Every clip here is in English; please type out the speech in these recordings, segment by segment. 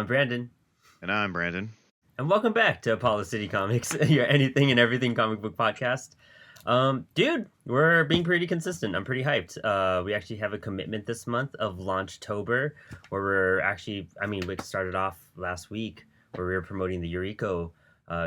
I'm Brandon. And I'm Brandon. And welcome back to Apollo City Comics, your anything and everything comic book podcast. Dude, we're being pretty consistent. I'm pretty hyped. We actually have a commitment this month of Launchtober, where we started off last week where we were promoting the Eureka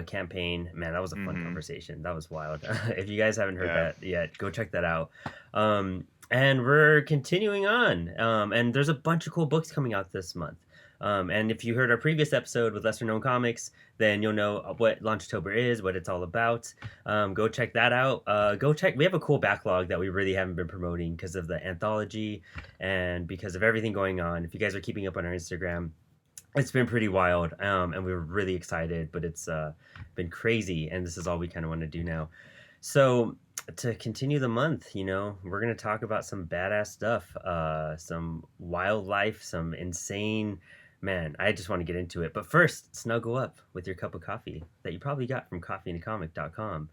campaign. Man, that was a fun conversation. That was wild. If you guys haven't heard that yet, go check that out. And we're continuing on. And there's a bunch of cool books coming out this month. And if you heard our previous episode with lesser known comics, then you'll know what Launchtober is, what it's all about. Go check that out. We have a cool backlog that we really haven't been promoting because of the anthology and because of everything going on. If you guys are keeping up on our Instagram, it's been pretty wild. And we were really excited, but it's been crazy. And this is all we kind of want to do now. So to continue the month, we're going to talk about some badass stuff, some wildlife, some insane... Man, I just want to get into it. But first, snuggle up with your cup of coffee that you probably got from coffeeandacomic.com,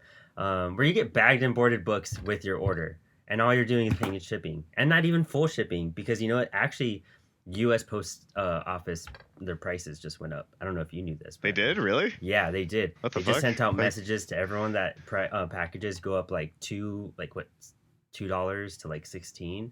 where you get bagged and boarded books with your order. And all you're doing is paying shipping. And not even full shipping, because you know what? Actually, U.S. Post Office, their prices just went up. I don't know if you knew this. They did? Really? Yeah, they did. What the fuck? They just sent out messages to everyone that packages go up $2 to like 16,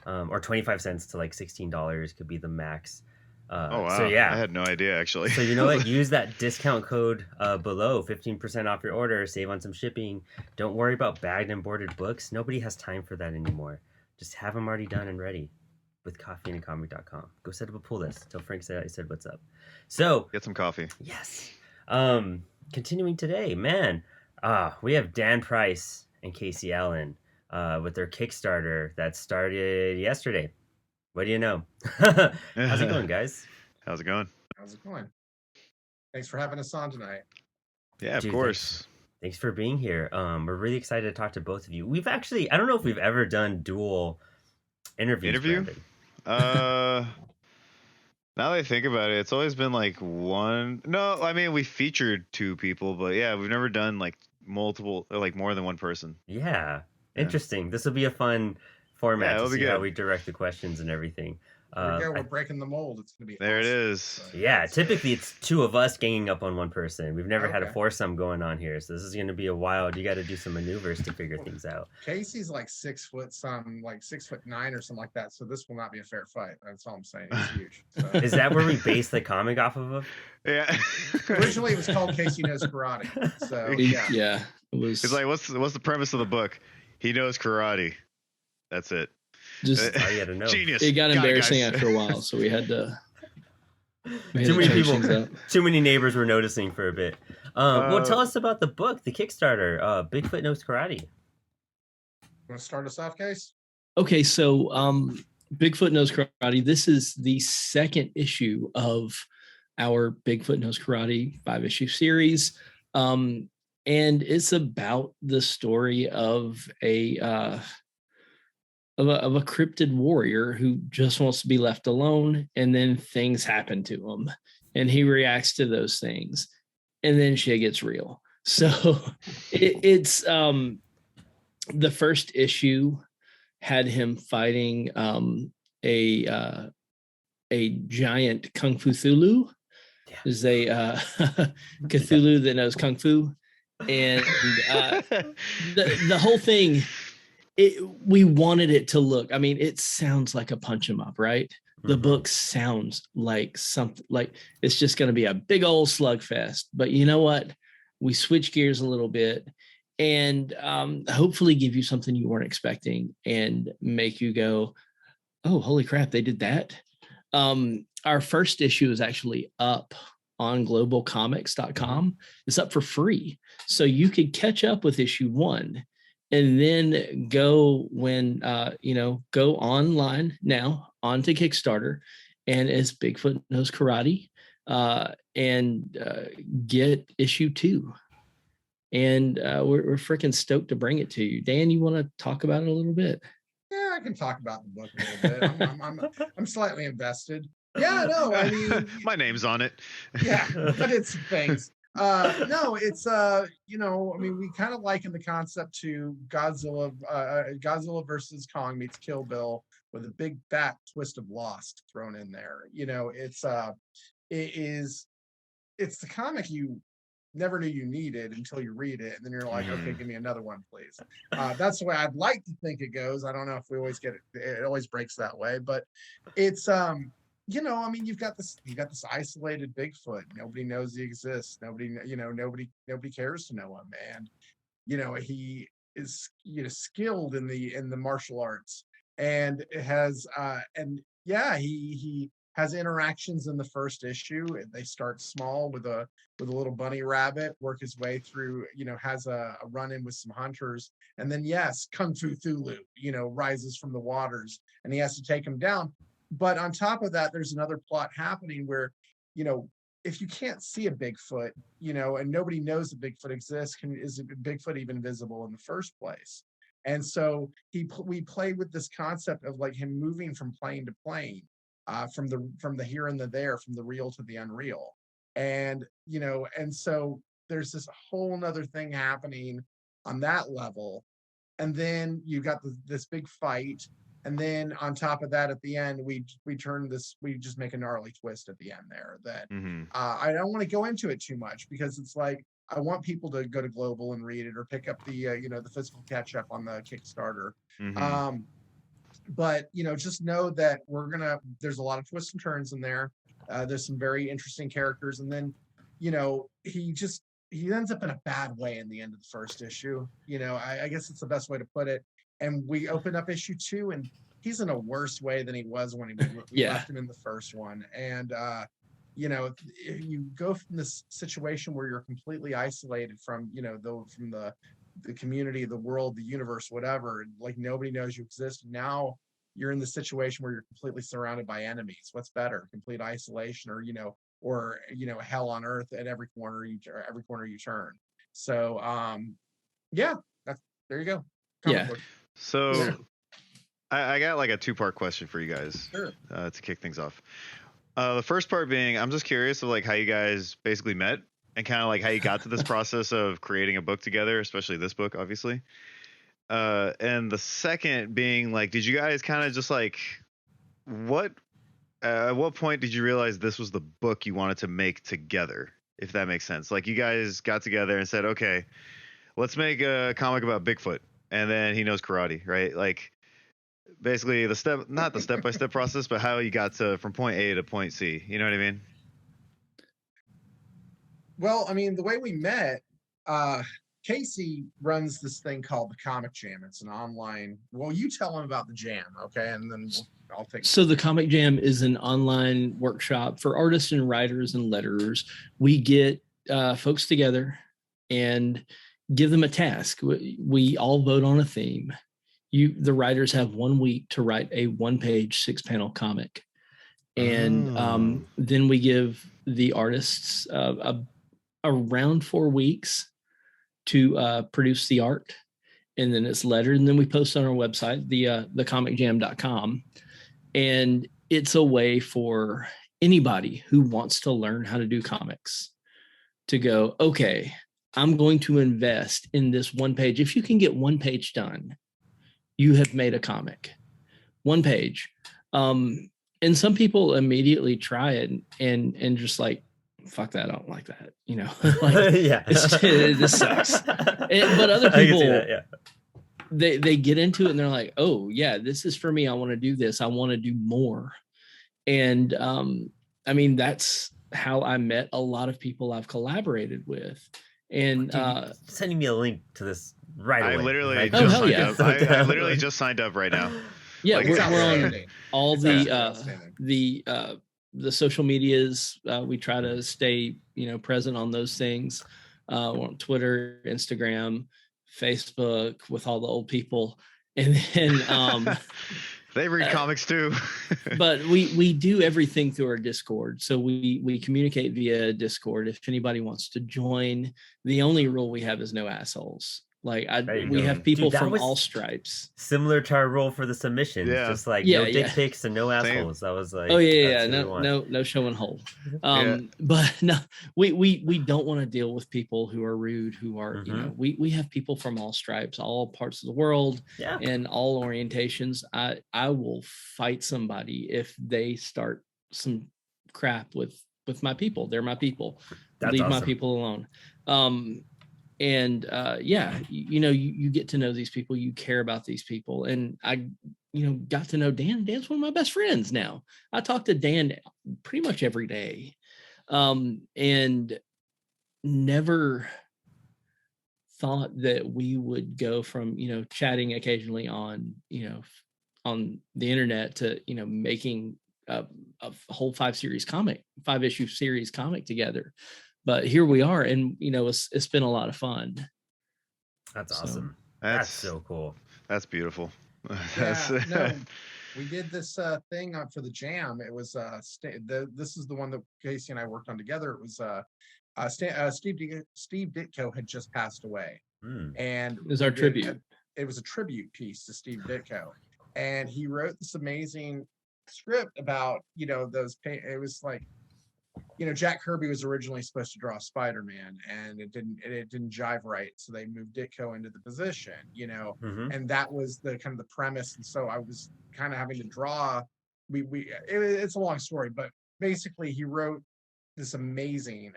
or 25 cents to like $16 could be the max. Oh wow! So yeah, I had no idea actually. So you know what? Use that discount code below, 15% off your order. Save on some shipping. Don't worry about bagged and boarded books. Nobody has time for that anymore. Just have them already done and ready with coffeeandacomic.com. Go set up a pull list. Tell Frank I said what's up. So get some coffee. Yes. Continuing today, man. We have Dan Price and Casey Allen with their Kickstarter that started yesterday. What do you know? How's it going, guys? How's it going? Thanks for having us on tonight. Yeah, of course. Thanks for being here. We're really excited to talk to both of you. We've actually, I don't know if we've ever done dual interviews. Now that I think about it, it's always been like one. No, I mean, we featured two people, but yeah, we've never done like multiple, or like more than one person. Yeah. Interesting. This will be a fun format to see how we direct the questions and everything. We're breaking the mold. It's gonna be there. Awesome. It is. So, yeah, typically it's two of us ganging up on one person. We've never had a foursome going on here, so this is going to be a wild. You got to do some maneuvers to figure things out. Casey's like 6 foot some, like 6'9" or something like that. So this will not be a fair fight. That's all I'm saying. It's huge. So. Is that where we base the comic off of? Yeah. Originally, it was called Casey Knows Karate. So yeah, it was. It's like what's the premise of the book? He knows karate. That's it. Just genius. It got embarrassing after a while, so we had to. Too many neighbors were noticing for a bit. Well, tell us about the book, the Kickstarter. Bigfoot Knows Karate. Want to start us off, Case? Okay, so Bigfoot Knows Karate. This is the second issue of our Bigfoot Knows Karate 5-issue series, and it's about the story of a cryptid warrior who just wants to be left alone, and then things happen to him and he reacts to those things, and then shit gets real. So it's the first issue had him fighting a giant Kung Fu Cthulhu. Is a Cthulhu that knows Kung Fu, and the whole thing. We wanted it to look, I mean, it sounds like a punch 'em up, right? The book sounds like something like it's just going to be a big old slugfest. But you know what? We switch gears a little bit and hopefully give you something you weren't expecting and make you go, oh, holy crap, they did that. Our first issue is actually up on globalcomics.com. It's up for free. So you could catch up with issue 1. And then go go online now onto Kickstarter, and it's Bigfoot Knows Karate, and get issue 2. And we're freaking stoked to bring it to you. Dan, you want to talk about it a little bit? Yeah, I can talk about the book a little bit. I'm slightly invested. Yeah, no, I mean, my name's on it. Yeah, but it's things. No, it's I mean, we kind of liken the concept to Godzilla versus Kong meets Kill Bill with a big fat twist of Lost thrown in there. It's it's the comic you never knew you needed until you read it, and then you're like, okay, give me another one, please. That's the way I'd like to think it goes. I don't know if we always get it. It always breaks that way, but it's I mean, you've got this isolated Bigfoot. Nobody knows he exists. Nobody cares to know him, and he is skilled in the martial arts, and it has and yeah, he has interactions in the first issue. They start small with a little bunny rabbit, work his way through, has a run-in with some hunters, and then yes, Kung Fu Thulu, rises from the waters, and he has to take him down. But on top of that, there's another plot happening where, if you can't see a Bigfoot, and nobody knows that Bigfoot exists, is Bigfoot even visible in the first place? And so we play with this concept of like him moving from plane to plane, from the here and the there, from the real to the unreal. And and so there's this whole nother thing happening on that level. And then you got this big fight, and then on top of that, at the end, we just make a gnarly twist at the end there that I don't want to go into it too much, because it's like I want people to go to Global and read it, or pick up the the physical catch up on the Kickstarter. But just know that there's a lot of twists and turns in there. There's some very interesting characters, and then he ends up in a bad way in the end of the first issue. I guess it's the best way to put it. And we open up issue 2, and he's in a worse way than he was when we left him in the first one. And if you go from this situation where you're completely isolated from from the community, the world, the universe, whatever, like nobody knows you exist. Now you're in the situation where you're completely surrounded by enemies. What's better, complete isolation, or hell on earth at every corner you turn? So there you go. Comic book. So I got like a 2-part question for you guys. Sure. To kick things off. The first part being, I'm just curious of like how you guys basically met, and kind of like how you got to this process of creating a book together, especially this book, obviously. And the second being, like, did you guys kind of just like, at what point did you realize this was the book you wanted to make together, if that makes sense? Like, you guys got together and said, okay, let's make a comic about Bigfoot, and then he knows karate, right? Like, basically not the step-by-step process, but how you got from point A to point C. You know what I mean? Well, I mean, the way we met, Casey runs this thing called the Comic Jam. It's an online. Well, you tell him about the jam, okay? And then I'll take. So the Comic Jam is an online workshop for artists and writers and letterers. We get folks together and give them a task. We all vote on a theme. The writers have 1 week to write a 1-page 6-panel comic, and then we give the artists around 4 weeks to produce the art, and then it's lettered, and then we post on our website, thecomicjam.com. And it's a way for anybody who wants to learn how to do comics to go, okay, I'm going to invest in this 1 page. If you can get 1 page done, you have made a comic. 1 page. And some people immediately try it and just like, fuck that, I don't like that. Like, this sucks. But other people, they get into it and they're like, oh yeah, this is for me. I want to do this. I want to do more. And I mean, that's how I met a lot of people I've collaborated with. And sending me a link to this right away. I literally right just signed up. I literally just signed up right now. Yeah, Like, we're on all the social medias. We try to stay, present on those things. We're on Twitter, Instagram, Facebook with all the old people, and then they read comics too. But we do everything through our Discord. So we communicate via Discord. If anybody wants to join, the only rule we have is no assholes. Like we have people from all stripes. Similar to our role for the submissions. Yeah. Just like no dick pics and no assholes. That was like, no show and hold. But no, we don't want to deal with people who are rude, who are, we have people from all stripes, all parts of the world, and all orientations. I will fight somebody if they start some crap with with my people. They're my people. That's Leave my awesome. people alone. Yeah, you get to know these people, you care about these people. And I, got to know Dan. Dan's one of my best friends now. I talk to Dan pretty much every day. And never thought that we would go from, chatting occasionally on, on the internet to, making a whole 5-issue series comic together. But here we are, and it's been a lot of fun. That's So, awesome. That's so cool. That's beautiful. Yeah, no, we did this thing for the jam. It was this is the one that Casey and I worked on together. It was Steve Ditko had just passed away, and it was our tribute. It was a tribute piece to Steve Ditko, and he wrote this amazing script about those. It was like, Jack Kirby was originally supposed to draw Spider-Man, and it didn't jive right, so they moved Ditko into the position, and that was the kind of the premise. And so I was kind of having to draw. It's a long story, but basically he wrote this amazing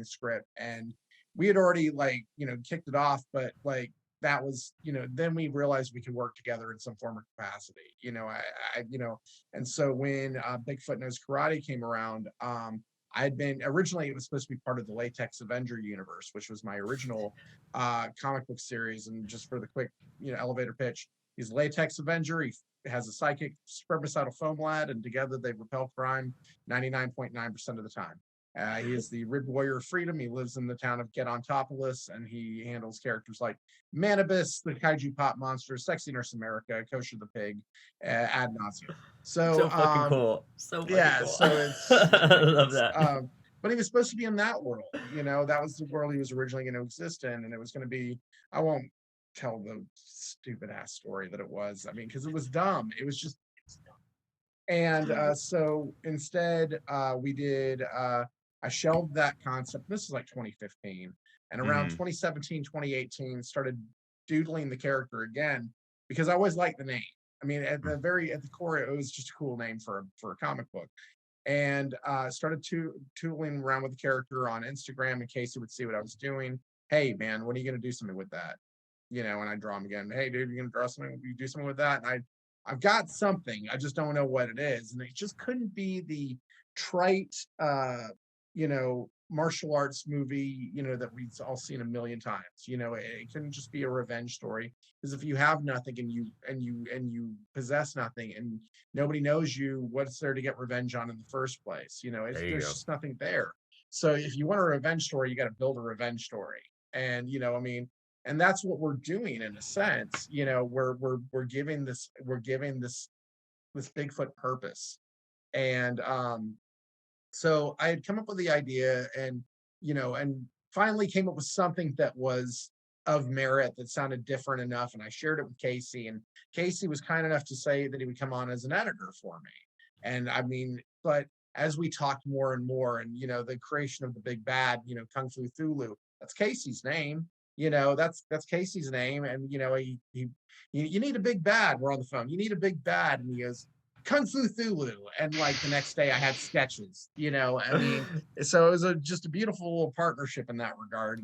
script, and we had already kicked it off, but that was then we realized we could work together in some form or capacity, and so when Bigfoot Knows Karate came around, I'd been originally, it was supposed to be part of the Latex Avenger universe, which was my original comic book series. And just for the quick, elevator pitch, he's Latex Avenger. He has a psychic spermicidal foam lad, and together they repel crime 99.9% of the time. He is the Rid Warrior of Freedom. He lives in the town of Getontopolis, and he handles characters like Manibus, the kaiju pop monster, Sexy Nurse America, Kosher the pig, ad nauseum. So fucking cool. So fucking cool. So it's I love that. But he was supposed to be in that world. That was the world he was originally going to exist in, and it was going to be. I won't tell the stupid ass story that it was. I mean, because it was dumb. It was just. And so instead, we did. I shelved that concept. This is like 2015, and around 2017, 2018, started doodling the character again because I always liked the name. I mean, at the core, it was just a cool name for a comic book, and started tootling around with the character on Instagram in case he would see what I was doing. Hey, man, when are you going to do something with that? And I draw him again. Hey, dude, you going to draw something? You do something with that? And I've got something. I just don't know what it is, and it just couldn't be the trite, martial arts movie, that we've all seen a million times. It couldn't just be a revenge story, because if you have nothing and you possess nothing and nobody knows you, what's there to get revenge on in the first place? There's just nothing there. So if you want a revenge story, you got to build a revenge story. And and that's what we're doing in a sense. We're giving this Bigfoot purpose. And so I had come up with the idea, and finally came up with something that was of merit, that sounded different enough. And I shared it with Casey, and Casey was kind enough to say that he would come on as an editor for me. And I mean, but as we talked more and more, and the creation of the big bad, Kung Fu Thulu, that's Casey's name. That's Casey's name. And he you need a big bad. We're on the phone. You need a big bad, and he goes, Kung Fu Thulu. And the next day I had sketches, I mean, so it was just a beautiful little partnership in that regard.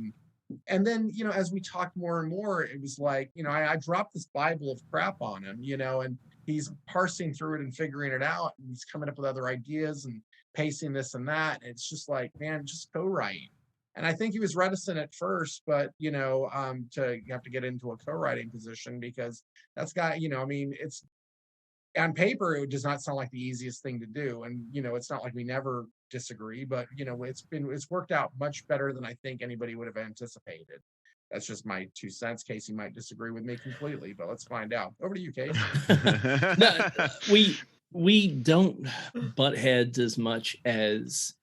And then, as we talked more and more, it was like, I dropped this Bible of crap on him, and he's parsing through it and figuring it out. And he's coming up with other ideas and pacing this and that. And it's just like, man, just co-write. And I think he was reticent at first, but, you have to get into a co-writing position, because that's got, it's, on paper, it does not sound like the easiest thing to do. And, it's not like we never disagree, but, it's worked out much better than I think anybody would have anticipated. That's just my 2 cents. Casey might disagree with me completely, but let's find out. Over to you, Casey. No, we don't butt heads as much as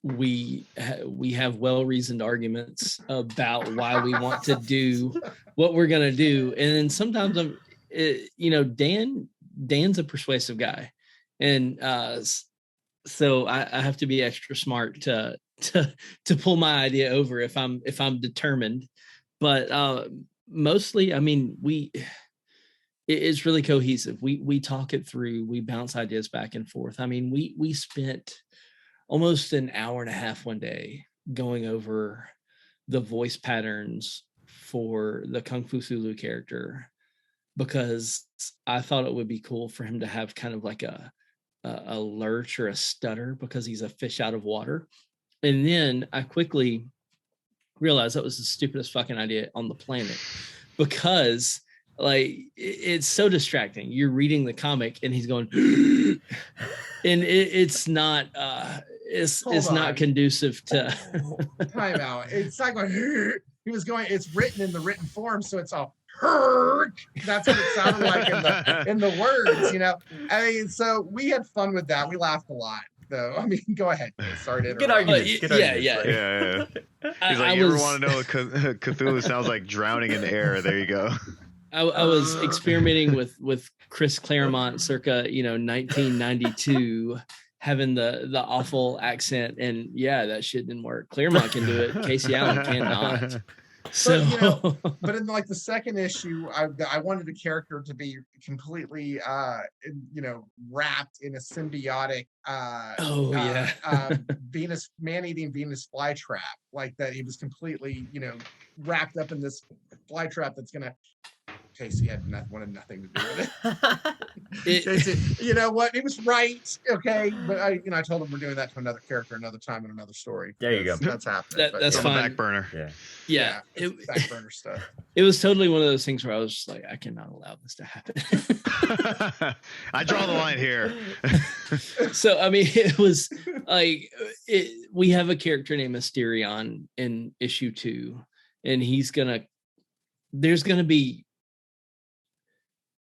we have well-reasoned arguments about why we want to do what we're going to do. And then sometimes Dan's a persuasive guy, and so I have to be extra smart to pull my idea over if I'm determined. But mostly, I mean, it's really cohesive. We talk it through. We bounce ideas back and forth. I mean, we spent almost an hour and a half one day going over the voice patterns for the Kung Fu Thulu character, because I thought it would be cool for him to have kind of like a lurch or a stutter because he's a fish out of water. And then I quickly realized that was the stupidest fucking idea on the planet, because like it's so distracting. You're reading the comic and he's going and it's not it's not conducive to time out. It's not going he was going, it's written in the written form, so it's all hurt. That's what it sounded like in the words, you know. I mean, so we had fun with that. We laughed a lot, though. I mean, go ahead. Sorry to interrupt. Good arguments. Good arguments. Yeah. He's like, you ever want to know what Cthulhu sounds like drowning in air? There you go. I was experimenting with Chris Claremont circa 1992, having the awful accent, and yeah, that shit didn't work. Claremont can do it. Casey Allen cannot. So, but in like the second issue, I wanted the character to be completely, wrapped in a symbiotic, Venus man-eating Venus flytrap, like that. He was completely, wrapped up in this flytrap that's gonna. Casey wanted nothing to do with it. Casey, you know what? He was right. Okay, but I told him we're doing that to another character, another time, in another story. There you go. That's happening. That's fine. On the back burner. Yeah. Back burner stuff. It was totally one of those things where I was just like, I cannot allow this to happen. I draw the line here. So I mean, it was like we have a character named Mysterion in issue 2, and there's gonna be.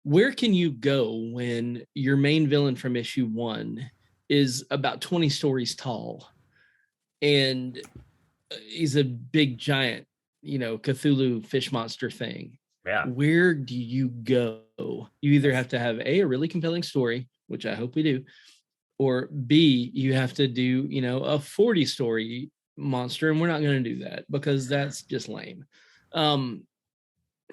Where can you go when your main villain from issue 1 is about 20 stories tall and he's a big giant, Cthulhu fish monster thing? Yeah. Where do you go? You either have to have a really compelling story, which I hope we do, or B, you have to do, a 40-story monster, and we're not going to do that because that's just lame.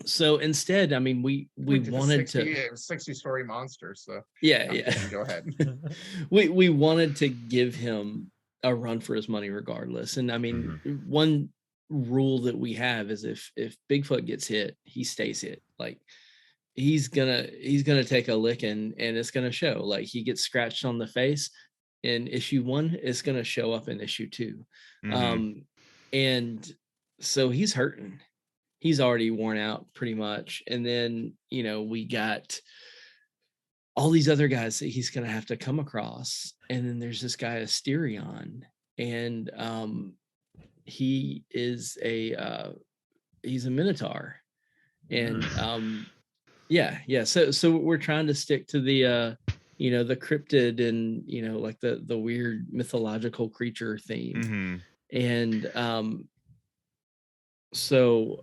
So instead, I mean, we wanted 60-story monster. So go ahead. we wanted to give him a run for his money regardless. And I mean, one rule that we have is if Bigfoot gets hit, he stays hit. Like he's gonna take a licking, and it's gonna show. Like he gets scratched on the face in issue 1, it's gonna show up in issue 2. And so he's hurting. He's already worn out pretty much. And then, we got all these other guys that he's going to have to come across. And then there's this guy, Asterion, and he is he's a Minotaur. And So we're trying to stick to the, the cryptid and, like the weird mythological creature theme. And so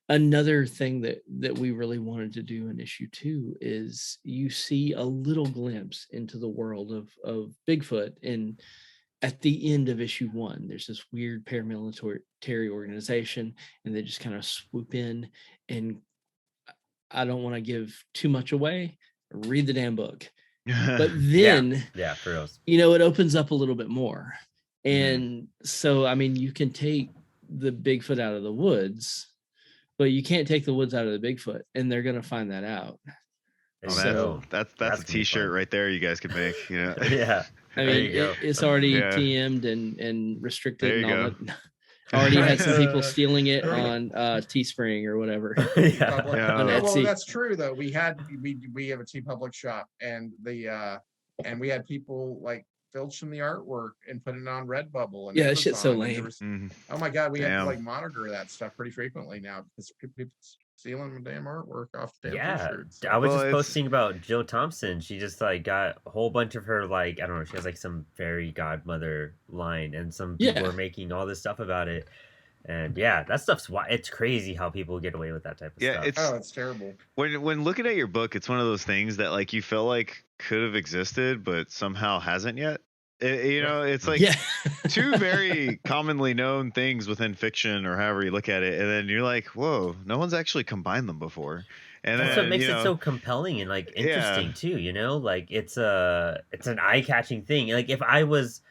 another thing that we really wanted to do in issue 2 is you see a little glimpse into the world of Bigfoot. And at the end of issue 1, there's this weird paramilitary organization, and they just kind of swoop in. And I don't want to give too much away. Read the damn book. But then for real. It opens up a little bit more. And so, I mean, you can take the Bigfoot out of the woods, but you can't take the woods out of the Bigfoot, and they're going to find that out. That's a t-shirt right there you guys could make. Yeah. I mean, it's already TM'd and restricted. And all that. Already had some people stealing it on Teespring or whatever. On Etsy. Well, that's true though. We have a T Public shop, and and we had people like filching the artwork and putting it on Redbubble. And that shit's so lame. Oh my god, we have to like monitor that stuff pretty frequently now because people stealing the damn artwork off the damn t-shirts. I was just posting about Jill Thompson. She just like got a whole bunch of her I don't know, she has like some fairy godmother line, and some people are making all this stuff about it. And that stuff's it's crazy how people get away with that type of stuff. It's terrible. When looking at your book, it's one of those things that like you feel like could have existed but somehow hasn't yet. It's like two very commonly known things within fiction or however you look at it, and then you're like, whoa, no one's actually combined them before. And That's then, what makes you it know, so compelling and like yeah. interesting too, you know? Like it's an eye-catching thing. Like if I was,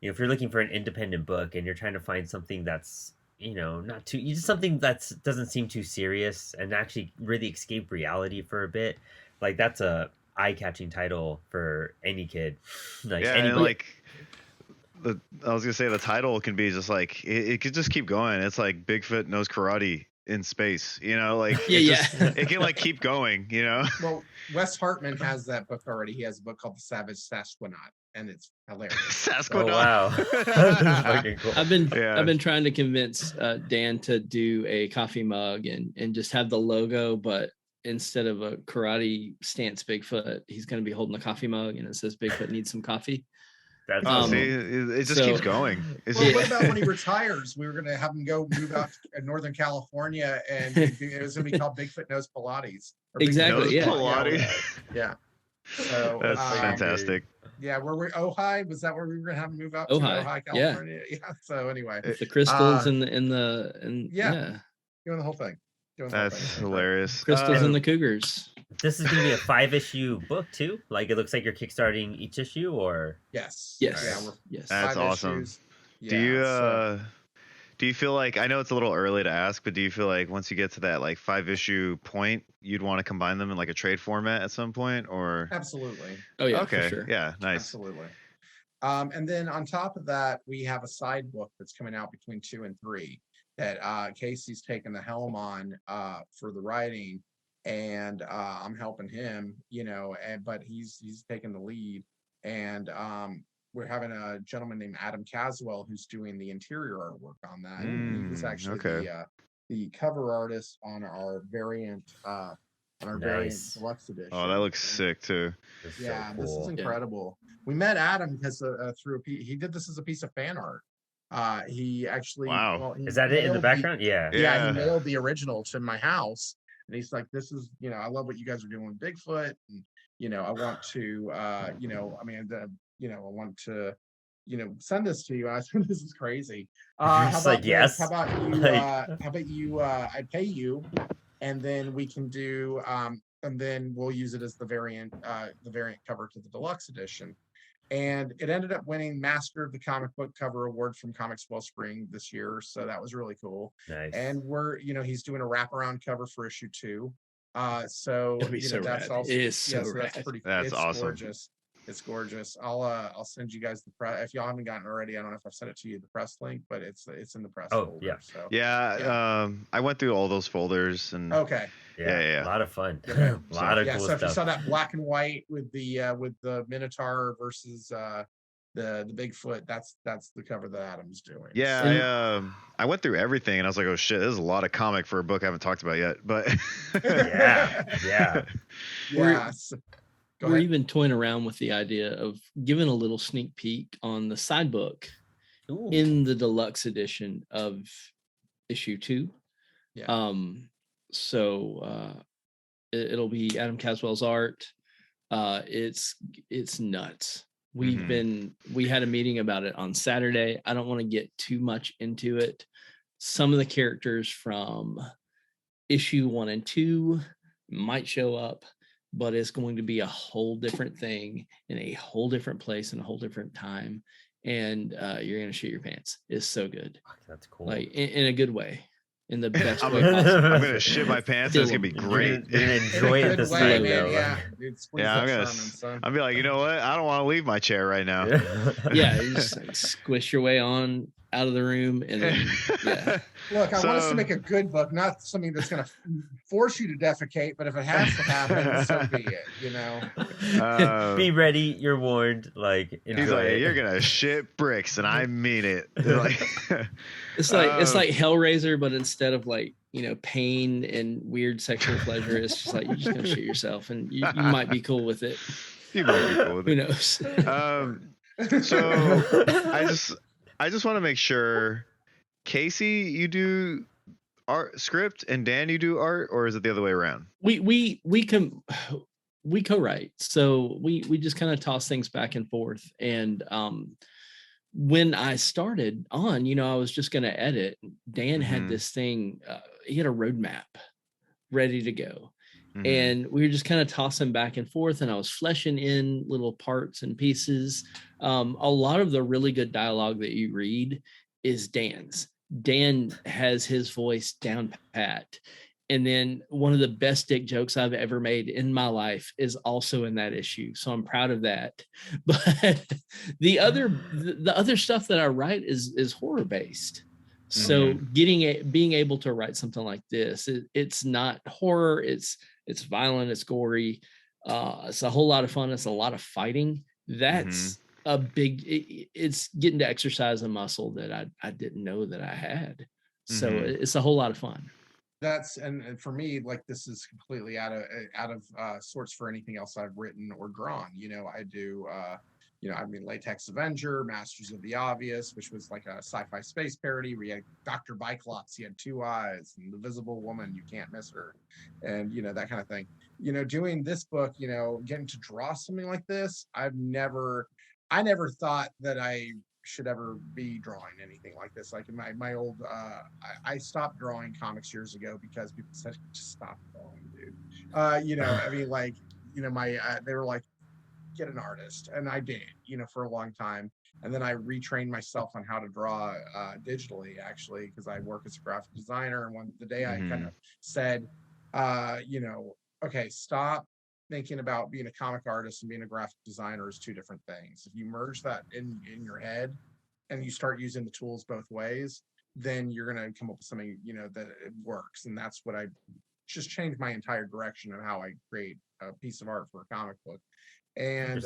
if you're looking for an independent book and you're trying to find something that's, not too just something that's doesn't seem too serious and actually really escape reality for a bit, like that's a eye-catching title for any kid. Like Yeah, and anybody. like I was gonna say the title can be just like it could just keep going. It's like Bigfoot knows karate in space, like Yeah, it yeah. just it can like keep going, Well, Wes Hartman has that book already. He has a book called The Savage Sasquatch, and it's hilarious. Oh wow. This is fucking cool. I've Yeah. been trying to convince Dan to do a coffee mug and just have the logo, but instead of a karate stance Bigfoot, he's going to be holding a coffee mug and it says Bigfoot needs some coffee. That's See, it just keeps going. It's Well, just, what about when he retires? We were going to have him move out to Northern California, and it was going to be called Bigfoot Knows Pilates. Or Exactly, Bigfoot yeah. Pilates. Yeah. So That's fantastic. Yeah, where we Ojai, was that where we were going to have him move out Ojai, to Ojai, California? Yeah. So anyway, with the crystals and yeah, doing the whole thing. That's hilarious. Crystals and the cougars. This is going to be a 5-issue book too. Like it looks like you're kickstarting each issue, or Yes. Yes. Yeah, Yes. That's 5 awesome. issues. Do you feel like, I know it's a little early to ask, but do you feel like once you get to that like 5-issue point, you'd want to combine them in like a trade format at some point, or? Absolutely. Oh yeah. Okay. For sure. Yeah. Nice. Absolutely. And then on top of that, we have a side book that's coming out between 2 and 3 that Casey's taken the helm on for the writing, and I'm helping him, but he's taking the lead, and we're having a gentleman named Adam Caswell who's doing the interior artwork on that. He was actually the cover artist on our variant variant deluxe edition. Oh, that looks sick too. Yeah, so this cool. is incredible. We met Adam because he did this as a piece of fan art. He actually, wow. Is that it in the background? Yeah. Yeah, he mailed the original to my house, and he's like, "This is, I love what you guys are doing with Bigfoot, and I want to, I want to, send this to you." And I said, "This is crazy. How about yes. How about you? I pay you, and then we can do, and then we'll use it as the variant cover to the deluxe edition." And it ended up winning Master of the Comic Book Cover Award from Comics Wellspring this year, so that was really cool. Nice. And we're, he's doing a wraparound cover for issue 2. So that's also That's awesome. Gorgeous. It's gorgeous. I'll send you guys the press if y'all haven't gotten already. I don't know if I've sent it to you, the press link, but it's in the press folder. Yeah. So I went through all those folders and okay. Yeah. A lot of fun. Yeah. A lot of cool so stuff. if you saw that black and white with the Minotaur versus the Bigfoot, that's the cover that Adam's doing. Yeah, I went through everything and I was like, oh shit, this is a lot of comic for a book I haven't talked about yet. But yeah. We're even toying around with the idea of giving a little sneak peek on the side book in the deluxe edition of issue 2. Yeah. So it'll be Adam Caswell's art. It's nuts. We had a meeting about it on Saturday. I don't want to get too much into it. Some of the characters from issue 1 and 2 might show up, but it's going to be a whole different thing in a whole different place in a whole different time. And you're going to shit your pants. It's so good. That's cool. Like in a good way. In the best way I'm possible. gonna shit my pants. It's gonna be great. You're gonna enjoy it this night, though. I'll be like, you know what? I don't want to leave my chair right now. Yeah, you just like squish your way on out of the room, and then Look, I want us to make a good book, not something that's going to force you to defecate. But if it has to happen, so be it. Be ready. You're warned. Like, he's like, you're gonna shit bricks, and I mean it. It's like Hellraiser, but instead of like pain and weird sexual pleasure, it's just like you're just gonna shit yourself, and you might be cool with it. You might be cool with it. Who knows? So I just want to make sure, Casey, you do art script, and Dan, you do art, or is it the other way around? We co-write, so we just kind of toss things back and forth. And when I started on, I was just going to edit. Dan had this thing. He had a roadmap ready to go, And we were just kind of tossing back and forth, and I was fleshing in little parts and pieces. A lot of the really good dialogue that you read is Dan's. Dan has his voice down pat. And then one of the best dick jokes I've ever made in my life is also in that issue. So I'm proud of that. But the other stuff that I write is horror based. So being able to write something like this, it's not horror, it's violent, it's gory, it's a whole lot of fun, it's a lot of fighting. That's a big it's getting to exercise a muscle that I didn't know that I had. So it's a whole lot of fun. That's and for me, like, this is completely out of sorts for anything else I've written or drawn. I do Latex Avenger, Masters of the Obvious, which was like a sci-fi space parody where you had Dr. Biclops, he had two eyes, and the Visible Woman, you can't miss her, and that kind of thing. Doing this book, getting to draw something like this, I never thought that I should ever be drawing anything like this. Like in my old I stopped drawing comics years ago because people said, just stop drawing, dude. They were like, get an artist, and I did, for a long time. And then I retrained myself on how to draw digitally, actually, because I work as a graphic designer. And the day I kind of said, okay, stop thinking about being a comic artist and being a graphic designer is two different things. If you merge that in your head and you start using the tools both ways, then you're going to come up with something, that it works. And that's what I just changed my entire direction of how I create a piece of art for a comic book. And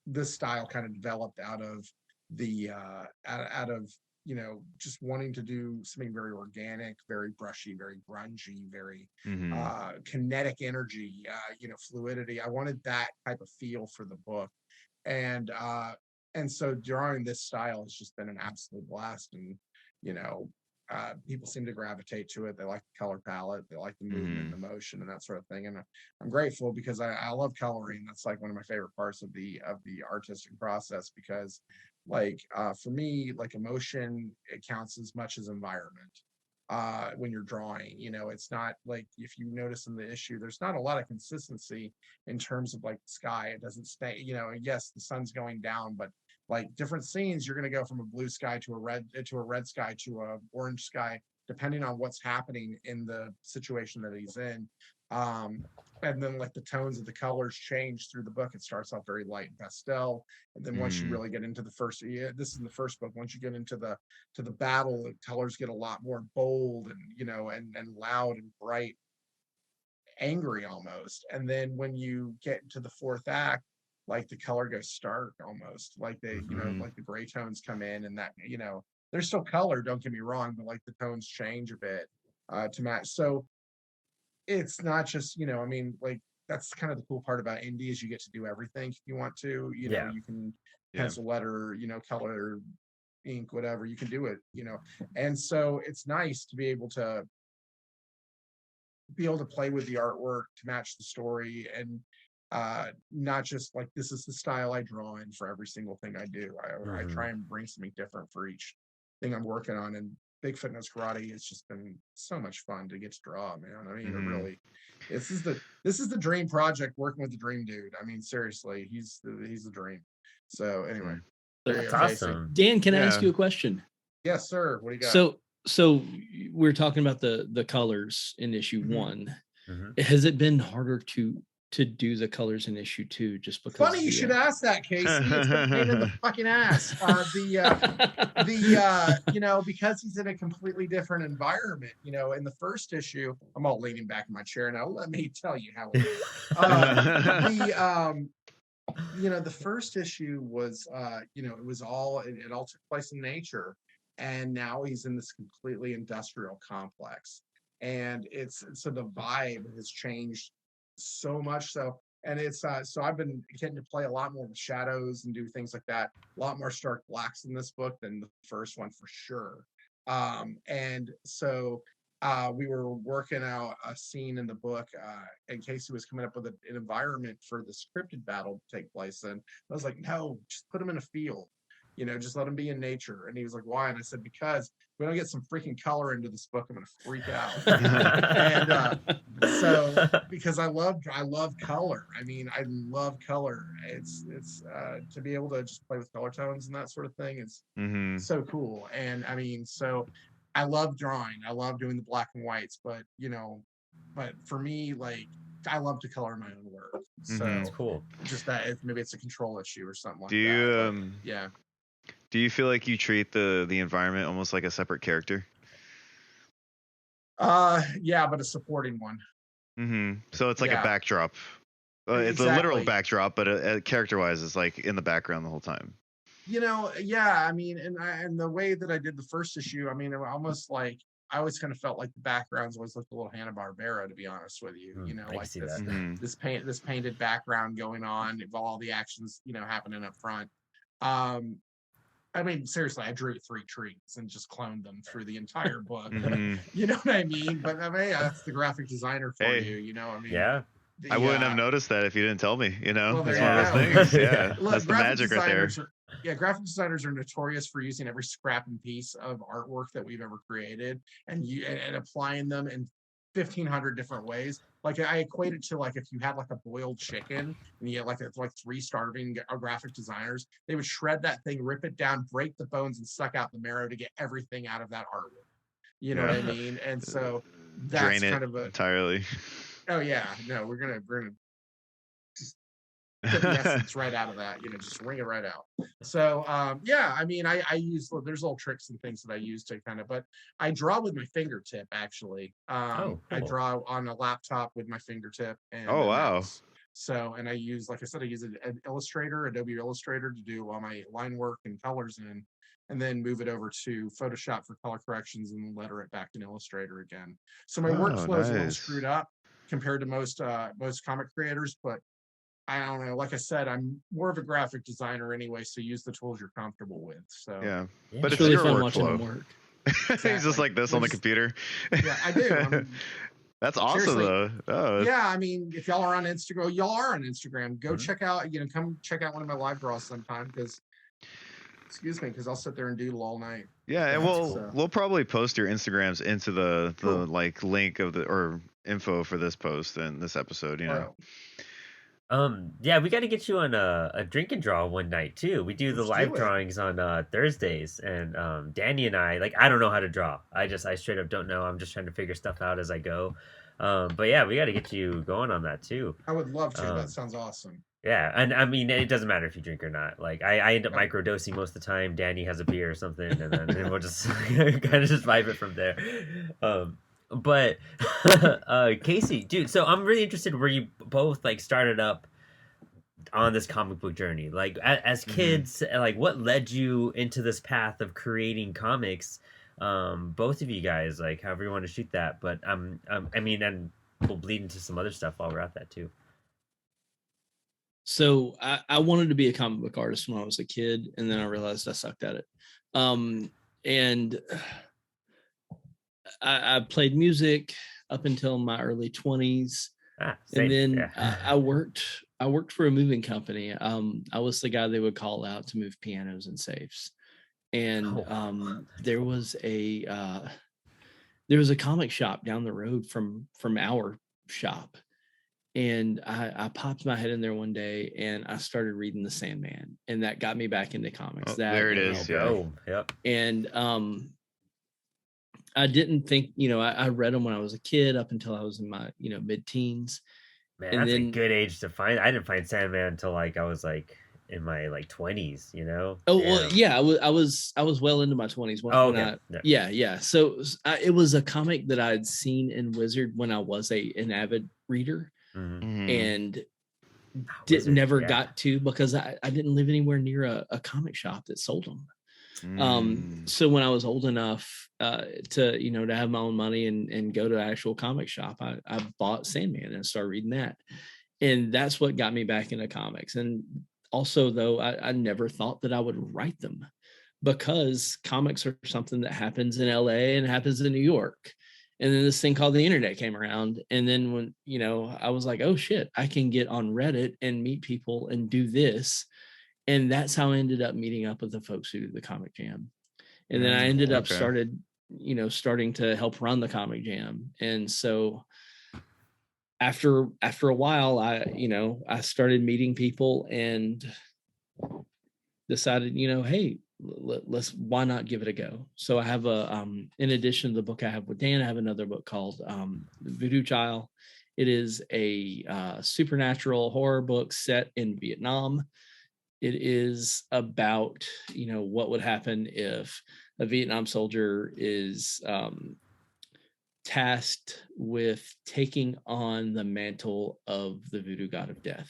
this style kind of developed out of just wanting to do something very organic, very brushy, very grungy, very kinetic energy, fluidity. I wanted that type of feel for the book. And so drawing this style has just been an absolute blast. And people seem to gravitate to it. They like the color palette, they like the movement, the motion, and that sort of thing. And I'm grateful because I love coloring. That's like one of my favorite parts of the artistic process, because for me, like, emotion, it counts as much as environment. When you're drawing, it's not like, if you notice in the issue, there's not a lot of consistency in terms of like the sky. It doesn't stay, yes, the sun's going down, but like different scenes, you're going to go from a blue sky to a red sky to a orange sky, depending on what's happening in the situation that he's in. And then like the tones of the colors change through the book. It starts off very light and pastel, and then once you really get into this is the first book. Once you get into the battle, the colors get a lot more bold and and loud and bright, angry almost. And then when you get into the fourth act, like the color goes stark almost, like like the gray tones come in, and that there's still color, don't get me wrong, but like the tones change a bit to match. So it's not just like, that's kind of the cool part about indie, is you get to do everything if you want to. You can pencil, letter, color, ink, whatever, you can do it. And so it's nice to be able to play with the artwork to match the story, and not just like, this is the style I draw in for every single thing I do. I try and bring something different for each thing I'm working on. And Bigfoot Knows Karate, it's just been so much fun to get to draw, man. I mean, it really, this is the dream project, working with the dream dude. I mean, seriously, he's the dream. So anyway, that's awesome. Dan, can I ask you a question? Yes, sir. What do you got? So we're talking about the colors in issue 1. Has it been harder to do the colors in issue 2, just because? Funny you should ask that, Casey. It's been a pain in the fucking ass. Because he's in a completely different environment. In the first issue, I'm all leaning back in my chair now. Let me tell you how it is. The first issue was it all took place in nature, and now he's in this completely industrial complex, and so the vibe has changed so much so. And it's so I've been getting to play a lot more with shadows and do things like that, a lot more stark blacks in this book than the first one, for sure. And so we were working out a scene in the book, and Casey was coming up with an environment for the scripted battle to take place in. I was like, no, just put him in a field. just let them be in nature. And he was like, why? And I said, because if we don't get some freaking color into this book, I'm gonna freak out. And so because I love color. I mean, I love color. It's to be able to just play with color tones and that sort of thing is so cool. And I mean, so I love drawing. I love doing the black and whites, but but for me, like, I love to color my own work. So That's cool. just that maybe it's a control issue or something like Do you that. But, yeah. Do you feel like you treat the environment almost like a separate character? Yeah, but a supporting one. So it's like a backdrop. It's a literal backdrop, but character-wise, it's like in the background the whole time. Yeah. I mean, and the way that I did the first issue, I mean, it almost like I always kind of felt like the backgrounds always looked a little Hanna-Barbera, to be honest with you. Like this this painted background going on, all the actions, happening up front. I mean, seriously, I drew 3 trees and just cloned them through the entire book. You know what I mean? But I mean, that's the graphic designer for you. I mean, yeah. I wouldn't have noticed that if you didn't tell me. Well, That's one of those things. Yeah, Look, that's the magic right there. Graphic designers are notorious for using every scrap and piece of artwork that we've ever created and applying them in 1,500 different ways. Like I equate it to like if you had like a boiled chicken and you had like 3 starving graphic designers, they would shred that thing, rip it down, break the bones, and suck out the marrow to get everything out of that artwork. You know what I mean? And so that's drain it kind of entirely. Oh yeah, no, we're gonna just get the essence right out of that. Just wring it right out. So yeah, I mean, I use there's little tricks and things that I use to kind of, but I draw with my fingertip actually. Cool. I draw on a laptop with my fingertip. And wow. So, and I use, like I said, I use an Illustrator, Adobe Illustrator, to do all my line work and colors in, and then move it over to Photoshop for color corrections and letter it back in Illustrator again. So my workflow is a little screwed up compared to most comic creators, but I don't know. Like I said, I'm more of a graphic designer anyway, so use the tools you're comfortable with. So yeah. But it's really your fun watching them workflow. work. Exactly. He's just like this on the computer. Yeah, I do. That's awesome though. Oh, yeah, I mean, if y'all are on Instagram, go check out, come check out one of my live draws sometime, because I'll sit there and doodle all night. Yeah, and we'll probably post your Instagrams into the like link of or info for this post and this episode, Yeah, we got to get you on a drink and draw one night too. We do the live drawings on Thursdays, and Danny and I, like, I don't know how to draw. I straight up don't know. I'm just trying to figure stuff out as I go. But yeah, we got to get you going on that too. I would love to. That sounds awesome. Yeah, and I mean, it doesn't matter if you drink or not. Like, I end up microdosing most of the time. Danny has a beer or something, and then we'll just kind of just vibe it from there. But Casey, dude, so I'm really interested where you both like started up on this comic book journey. Like as kids, like what led you into this path of creating comics? Both of you guys, like however you want to shoot that. But I mean, and we'll bleed into some other stuff while we're at that too. So I wanted to be a comic book artist when I was a kid, and then I realized I sucked at it. And I played music up until my early 20s. And then I worked for a moving company. I was the guy they would call out to move pianos and safes. And there was a comic shop down the road from our shop. And I popped my head in there one day and I started reading The Sandman, and that got me back into comics. There it is. Yeah. Yep. And I didn't think, I read them when I was a kid up until I was in my, mid-teens. Man, and that's a good age to find. I didn't find Sandman until like I was like in my like 20s, Oh, well, yeah, I was well into my 20s. Yeah. So it was a comic that I'd seen in Wizard when I was an avid reader, and never got to, because I didn't live anywhere near a comic shop that sold them. So when I was old enough to have my own money and go to an actual comic shop, I bought Sandman and started reading that, and that's what got me back into comics. And also, though, I never thought that I would write them, because comics are something that happens in LA and happens in New York. And then this thing called the internet came around, and then when I was like, oh shit, I can get on Reddit and meet people and do this. And that's how I ended up meeting up with the folks who do the Comic Jam. And then I ended up starting to help run the Comic Jam. And so after a while, I started meeting people and decided, hey, let's why not give it a go. So I have in addition to the book I have with Dan, I have another book called Voodoo Child. It is a supernatural horror book set in Vietnam. It is about, what would happen if a Vietnam soldier is tasked with taking on the mantle of the voodoo god of death.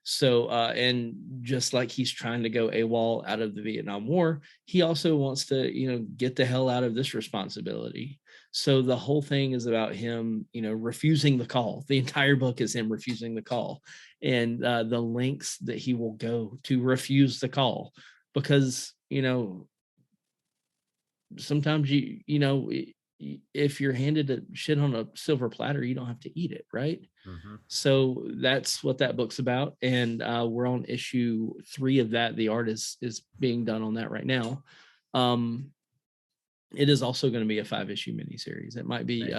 So, and just like he's trying to go AWOL out of the Vietnam War, he also wants to, get the hell out of this responsibility. So the whole thing is about him, refusing the call. The entire book is him refusing the call, and the lengths that he will go to refuse the call, because, sometimes if you're handed a shit on a silver platter, you don't have to eat it, right? Mm-hmm. So that's what that book's about, and we're on issue 3 of that. The art is being done on that right now. It is also going to be a 5-issue miniseries. It might be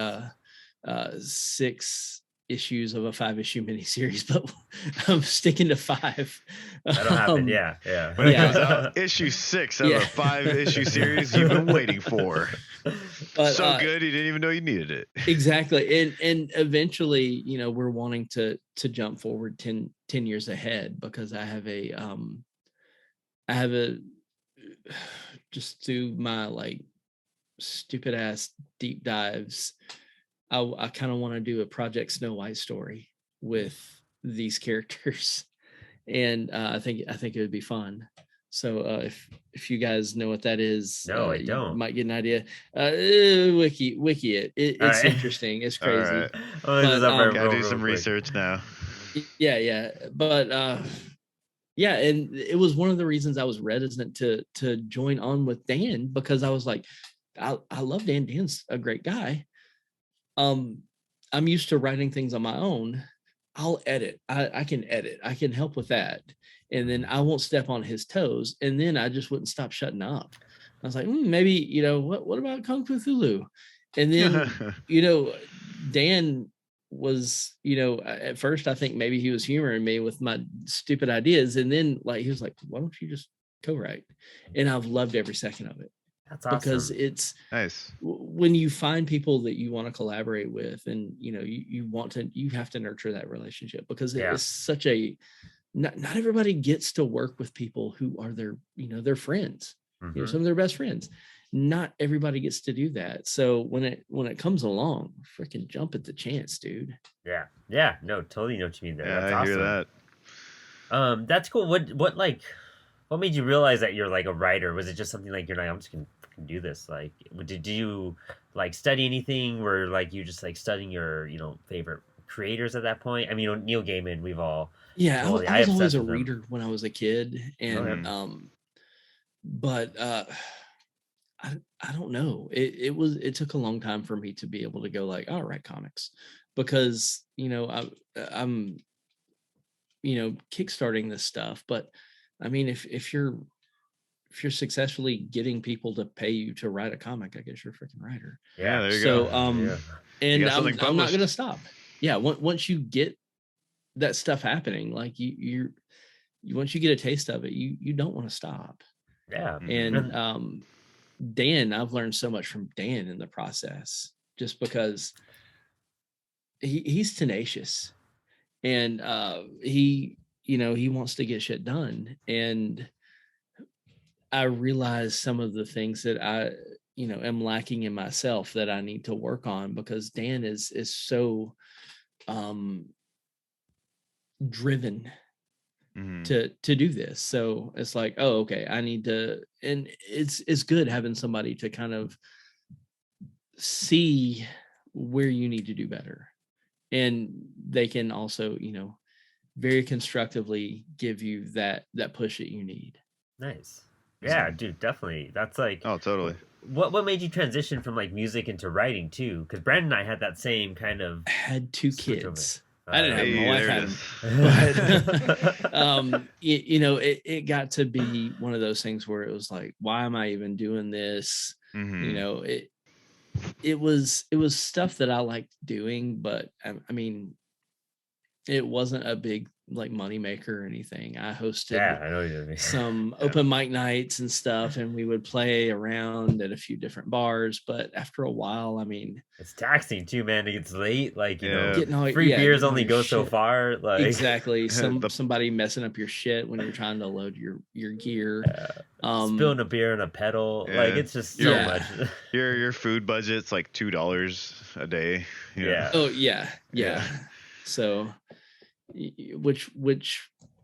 nice. 6 issues of a 5-issue miniseries, but I'm sticking to 5. That'll happen. Yeah. When it comes out, issue 6 of a 5-issue series you've been waiting for. But, so good you didn't even know you needed it. Exactly. And eventually, we're wanting to jump forward 10 years ahead, because I have a just through my stupid ass deep dives, I kind of want to do a Project Snow White story with these characters, and I think it would be fun. So if you guys know what that is, no, I don't. You might get an idea. Wiki it. It's right. Interesting. It's crazy. Right. Gotta do some research now. Yeah, but yeah, and it was one of the reasons I was reticent to join on with Dan, because I was like, I love Dan. Dan's a great guy. I'm used to writing things on my own. I'll edit. I can edit. I can help with that. And then I won't step on his toes. And then I just wouldn't stop shutting up. I was like, maybe, what about Kung Fu Thulu? And then, Dan was, at first I think maybe he was humoring me with my stupid ideas. And then he was like, why don't you just co-write? And I've loved every second of it. That's awesome. Because it's nice when you find people that you want to collaborate with, and you have to nurture that relationship, because it is such a not everybody gets to work with people who are their friends, mm-hmm. Some of their best friends. Not everybody gets to do that. So when it comes along, freaking jump at the chance, dude. Yeah, no, totally know what you mean there. Yeah, that's I awesome. hear that. That's cool. What made you realize that you're a writer? Was it just something you're I'm just gonna do this? Did you study anything? Were you just studying your favorite creators at that point? I mean, Neil Gaiman, we've all I was always a reader when I was a kid, and but I don't know. It took a long time for me to be able to go I'll write comics, because I'm kickstarting this stuff. But I mean, if you're successfully getting people to pay you to write a comic, I guess you're a freaking writer. Yeah, there you go. And I'm not gonna stop. Yeah, once you get that stuff happening, you once you get a taste of it, you don't want to stop. Yeah. And Dan, I've learned so much from Dan in the process, just because he's tenacious, and he wants to get shit done. And I realize some of the things that I am lacking in myself that I need to work on, because Dan is so driven to do this. So it's okay, I need to, and it's good having somebody to kind of see where you need to do better, and they can also very constructively give you that push that you need. Nice. Yeah, dude, definitely. That's oh, totally. What made you transition from music into writing too? Because Brandon and I had that same kind of had 2 kids. I didn't have Hey, them. My wife there had it them. is. But you know, it got to be one of those things where it was like, why am I even doing this? You Mhm. know, it was stuff that I liked doing, but I mean, it wasn't a big like money maker or anything. I hosted Yeah, I know what you mean. some Yeah. open mic nights and stuff, and we would play around at a few different bars. But after a while, I mean, It's taxing too, man. It gets late. Like, you know, Yeah. getting all free beers getting all only your go so shit- far. Like, Exactly. The- Somebody messing up your shit when you're trying to load your gear. spilling a beer in a pedal. Like, Yeah. it's just so Yeah. much. Your food budget's like $2 a day. you know? Yeah. Oh yeah. Yeah. So, which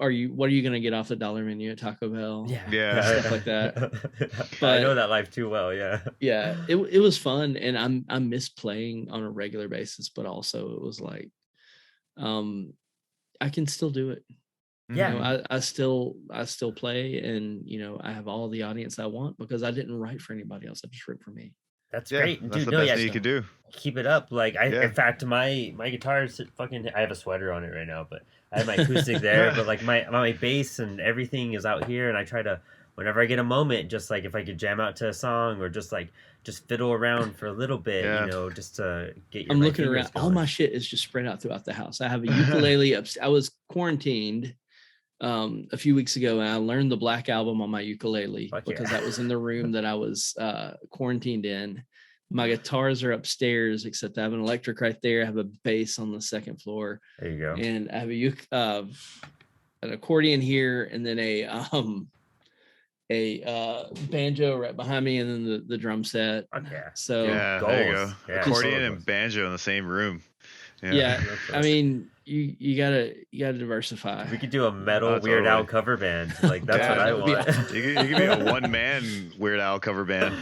are you? What are you gonna get off the dollar menu at Taco Bell? Yeah. Stuff like that. I know But- that life too well. Yeah. Yeah, it was fun, and I miss playing on a regular basis, but also it was like, I can still do it. Yeah. You know, I still play, and you know, I have all the audience I want because I didn't write for anybody else. I just wrote for me. That's Yeah, great. that's Dude, the no, best yeah, thing you could do. keep it up. Like, Yeah. in fact, my guitar is fucking. I have a sweater on it right now, but I have my acoustic there. But like my bass and everything is out here, and I try to, whenever I get a moment, just like if I could jam out to a song or just fiddle around for a little bit, Yeah. you know, just to get your. I'm my looking fingers around. All going. my shit is just spread out throughout the house. I have a ukulele up. I was quarantined a few weeks ago, and I learned the Black Album on my ukulele Fuck because yeah. that was in the room that I was quarantined in. My guitars are upstairs, except I have an electric right there. I have a bass on the second floor, There you go. and I have an accordion here, and then a banjo right behind me, and then the drum set. Fuck yeah. So Yeah, there you go. goals. Yeah, Accordion goals. and banjo in the same room. yeah, I mean, you gotta diversify. We could do a metal Oh, Weird Al totally. cover band. Like, that's Yeah, what I that would be want. awesome. you could be a one-man Weird Al cover band.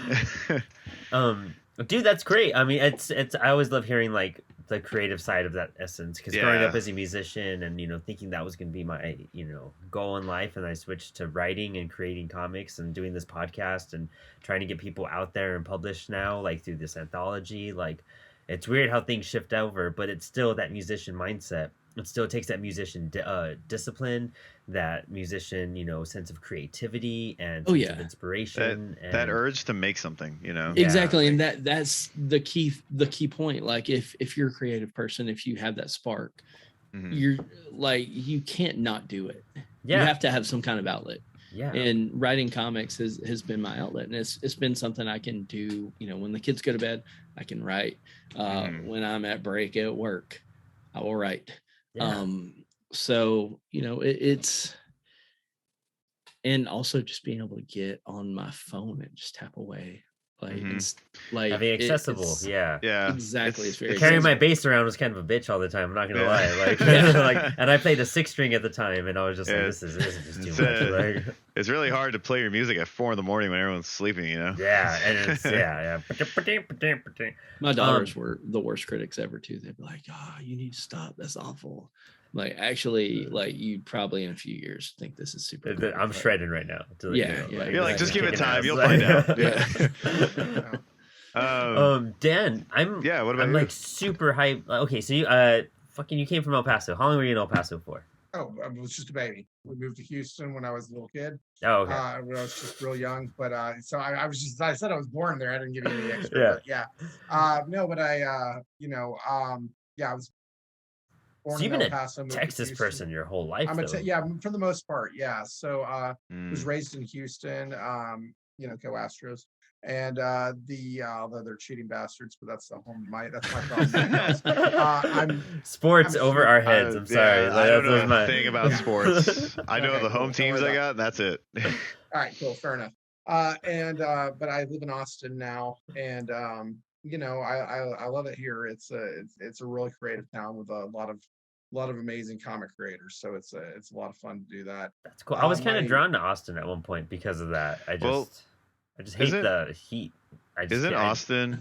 Dude, that's great. I mean, it's I always love hearing like the creative side of that essence, because growing Yeah. up as a musician and, you know, thinking that was going to be my, you know, goal in life, and I switched to writing and creating comics and doing this podcast and trying to get people out there and published now, like through this anthology. Like, it's weird how things shift over, but it's still that musician mindset. It still takes that musician discipline, that musician, you know, sense of creativity and sense of inspiration. that urge to make something, you know. Yeah. Exactly, and that's the key point. Like, if you're a creative person, if you have that spark, Mhm. you're like, you can't not do it. Yeah. You have to have some kind of outlet. Yeah. And writing comics has been my outlet, and it's been something I can do. You know, when the kids go to bed, I can write. When I'm at break at work, I will write. Yeah. So, you know, it's, and also just being able to get on my phone and just tap away, like Mhm. it's like Having accessible. it's- Yeah. Yeah, exactly. It's very Carrying my accessible. bass around was kind of a bitch all the time. I'm not gonna Yeah. lie. Like, Yeah. like, and I played a 6-string at the time, and I was just Yeah. like, this is just too It's, much. Like, It's really hard to play your music at 4 a.m. when everyone's sleeping, you know. yeah, and it's yeah. My daughters were the worst critics ever too. They'd be like, "Oh, you need to stop. That's awful." Like, actually, like, you'd probably in a few years think this is super. Cool, I'm but- shredding right now. To let Yeah, you know. yeah, You're like, just give it kicking time, ass. you'll Like- find out. Yeah. Dan, Yeah, what about I'm you? like super hyped. Okay, so you you came from El Paso. How long were you in El Paso for? Oh, I was just a baby. We moved to Houston when I was a little kid. Oh, okay. When I was just real young. But so I was just, I said I was born there. I didn't give you any extra. Yeah. But yeah. No, but I, yeah, I was born So you've in been El a Paso. moved to Texas Houston. person your whole life. I'm though. yeah, for the most part, yeah. So was Mm. raised in Houston. Go Astros. And although they're cheating bastards, but that's that's my problem. Sports I'm over sure- our heads. I'm sorry. Yeah, Like, I don't that was know my a thing about sports. I know Okay, the cool. home Don't teams worry I about got. That's it. All right, cool, fair enough. But I live in Austin now, and I love it here. It's a really creative town with a lot of amazing comic creators. So it's a lot of fun to do that. That's cool. I was kind of my- drawn to Austin at one point because of that. I Well, just hate isn't- the heat. I just Isn't can't- Austin?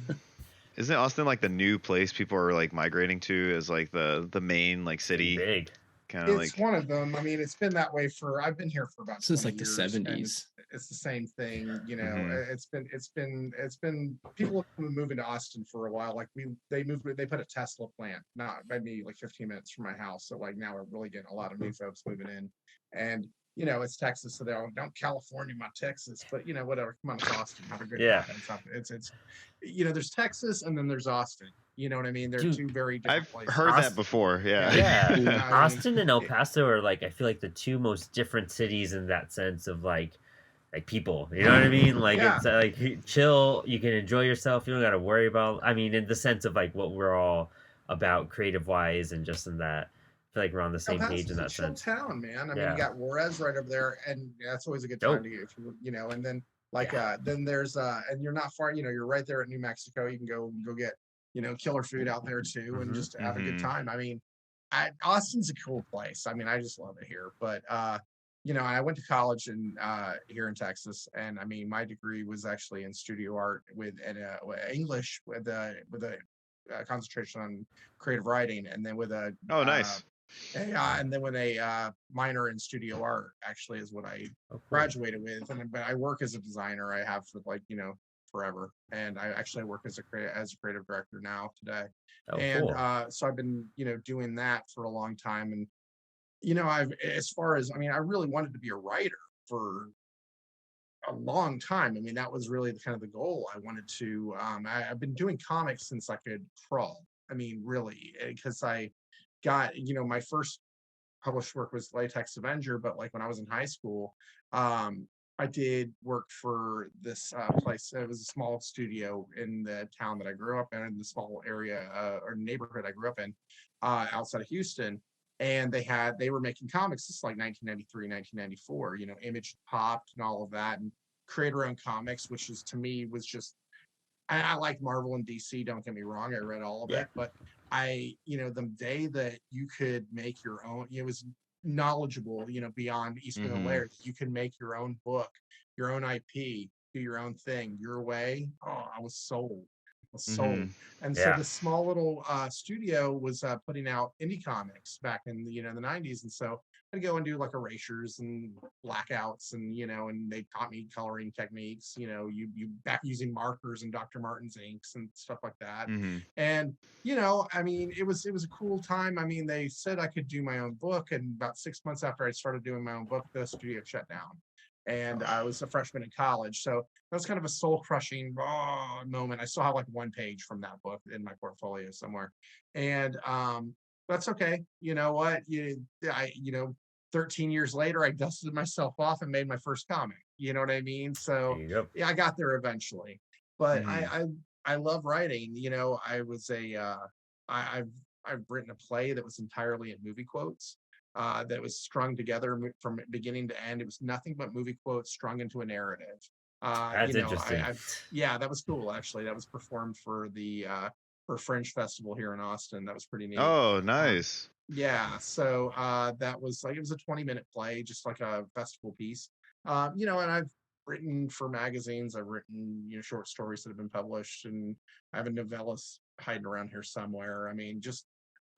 Isn't Austin like the new place people are like migrating to as like the main like city big? kind of It's like? one of them. I mean, it's been that way I've been here for about Since 20 like the years, and 70s. it's the same thing, you know. Mhm. It's been people have been moving to Austin for a while. Like they put a Tesla plant not by me like 15 minutes from my house. So like now we're really getting a lot of new folks moving in, and you know it's Texas, so they don't California my Texas, but you know whatever. Come on, it's Austin. Have a good Yeah, time. It's you know there's Texas and then there's Austin. You know what I mean? They're dude. two very different I've places. heard that Aust- before. Yeah. Yeah, I mean, Austin and El it, Paso are like I feel like the two most different cities in that sense of like people. You know what I mean? Like yeah. it's like chill. You can enjoy yourself. You don't got to worry about. I mean, in the sense of like what we're all about creative wise and just in that. I feel like we're on the El same page in Paso's a that chill sense. town, man. I mean, you Yeah. got Juarez right over there, and that's always a good time Dope. to get if you know. And then like Yeah. then there's and you're not far. You know, you're right there at New Mexico. You can go get you know killer food out there too, and Hmm. just have a good Mhm. time. I mean, Austin's a cool place. I mean, I just love it here. But you know, I went to college in here in Texas, and I mean, my degree was actually in studio art with English with a concentration on creative writing, and then with a Oh, nice. and then with a minor in studio art, actually, is what I Oh, cool. graduated with. And but I work as a designer. I have for like you know forever, and I actually work as a creative director now today. Oh, And cool. so I've been you know doing that for a long time, and you know I've as far as I mean I really wanted to be a writer for a long time. I mean that was really the kind of the goal I wanted to. I've been doing comics since I could crawl. I mean really because I got you know my first published work was Latex Avenger, but like when I was in high school, I did work for this place. It was a small studio in the town that I grew up in the small area or neighborhood I grew up in, outside of Houston. And they were making comics. This is like 1993, 1994. You know, Image popped and all of that, and creator owned comics, which is to me was just I like Marvel and DC, don't get me wrong. I read all of Yeah. it, but you know, the day that you could make your own, it was knowledgeable, you know, beyond Eastman and Mhm. Laird, you can make your own book, your own IP, do your own thing, your way. Oh, I was sold. I was sold. Mhm. And so Yeah. this small little studio was putting out indie comics back in the, you know, the 90s. And so I'd go and do like erasures and blackouts and you know and they taught me coloring techniques you know you back using markers and Dr. Martin's inks and stuff like that Mhm. and you know I mean it was a cool time. I mean they said I could do my own book and about 6 months after I started doing my own book the studio shut down and I was a freshman in college so that was kind of a soul crushing moment. I still have like one page from that book in my portfolio somewhere and that's okay. You know what? You know, 13 years later, I dusted myself off and made my first comic. You know what I mean? There So you go. yeah, I got there eventually. But Mhm. I love writing. You know, I was a I've written a play that was entirely in movie quotes. That was strung together from beginning to end. It was nothing but movie quotes strung into a narrative. That's You know, interesting. yeah, that was cool actually. That was performed for the for Fringe Festival here in Austin. That was pretty neat. Oh, Um, nice. yeah, so that was like it was a 20-minute play, just like a festival piece. You know, and I've written for magazines, I've written, you know, short stories that have been published, and I have a novella hiding around here somewhere. I mean, just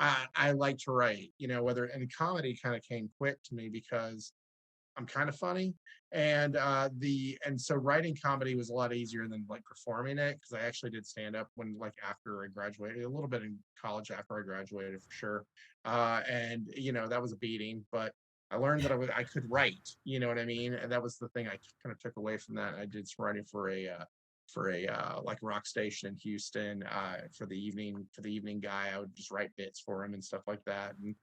I like to write, you know, whether and comedy kind of came quick to me because I'm kind of funny. And so writing comedy was a lot easier than like performing it because I actually did stand up when like after I graduated, a little bit in college after I graduated for sure. And you know, that was a beating, but I learned that I could write, you know what I mean? And that was the thing I kind of took away from that. I did some writing for a like rock station in Houston for the evening guy. I would just write bits for him and stuff like that. And